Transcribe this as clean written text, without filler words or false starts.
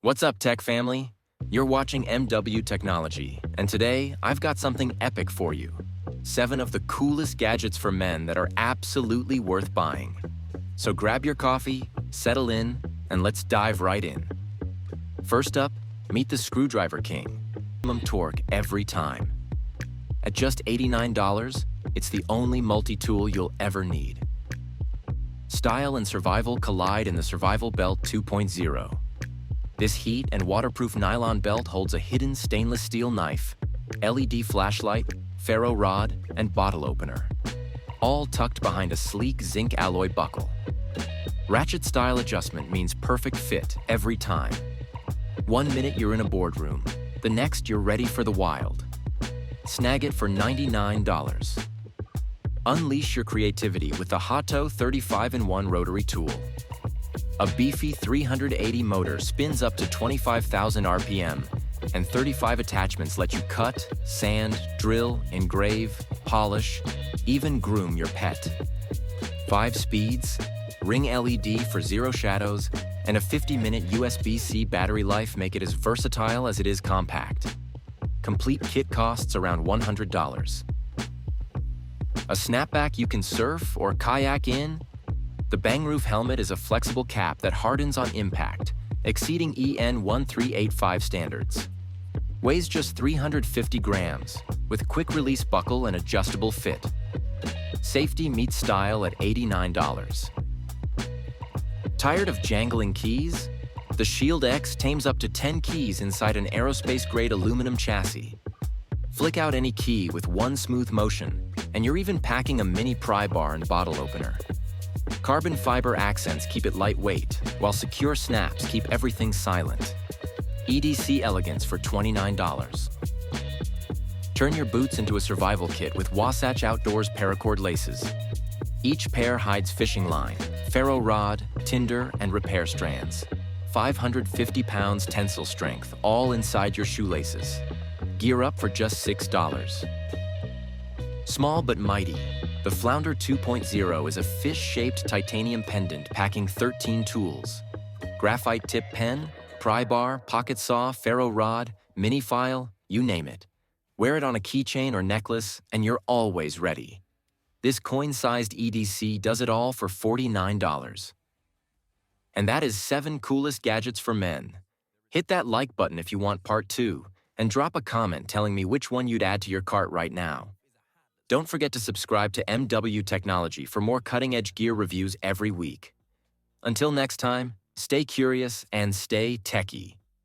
What's up, tech family? You're watching MW Technology, and today I've got something epic for you. 7 of the coolest gadgets for men that are absolutely worth buying. So grab your coffee, settle in, and let's dive right in. First up, meet the Screwdriver King. Maximum torque every time. At just $89, it's the only multi-tool you'll ever need. Style and survival collide in the Survival Belt 2.0. This heat and waterproof nylon belt holds a hidden stainless steel knife, LED flashlight, ferro rod, and bottle opener, all tucked behind a sleek zinc alloy buckle. Ratchet style adjustment means perfect fit every time. 1 minute you're in a boardroom, the next you're ready for the wild. Snag it for $99. Unleash your creativity with the HOTO 35-in-1 rotary tool. A beefy 380 motor spins up to 25,000 RPM, and 35 attachments let you cut, sand, drill, engrave, polish, even groom your pet. 5 speeds, ring LED for zero shadows, and a 50-minute USB-C battery life make it as versatile as it is compact. Complete kit costs around $100. A snapback you can surf or kayak in? The Bangroof helmet is a flexible cap that hardens on impact, exceeding EN 1385 standards. Weighs just 350 grams, with quick-release buckle and adjustable fit. Safety meets style at $89. Tired of jangling keys? The Shield X tames up to 10 keys inside an aerospace-grade aluminum chassis. Flick out any key with one smooth motion, and you're even packing a mini pry bar and bottle opener. Carbon fiber accents keep it lightweight, while secure snaps keep everything silent. EDC elegance for $29. Turn your boots into a survival kit with Wasatch Outdoors paracord laces. Each pair hides fishing line, ferro rod, tinder, and repair strands. 550 pounds tensile strength, all inside your shoelaces. Gear up for just $6. Small but mighty, the Flounder 2.0 is a fish-shaped titanium pendant packing 13 tools. Graphite tip pen, pry bar, pocket saw, ferro rod, mini file, you name it. Wear it on a keychain or necklace, and you're always ready. This coin-sized EDC does it all for $49. And that is 7 coolest gadgets for men. Hit that like button if you want part 2, and drop a comment telling me which one you'd add to your cart right now. Don't forget to subscribe to MW Technology for more cutting-edge gear reviews every week. Until next time, stay curious and stay techie.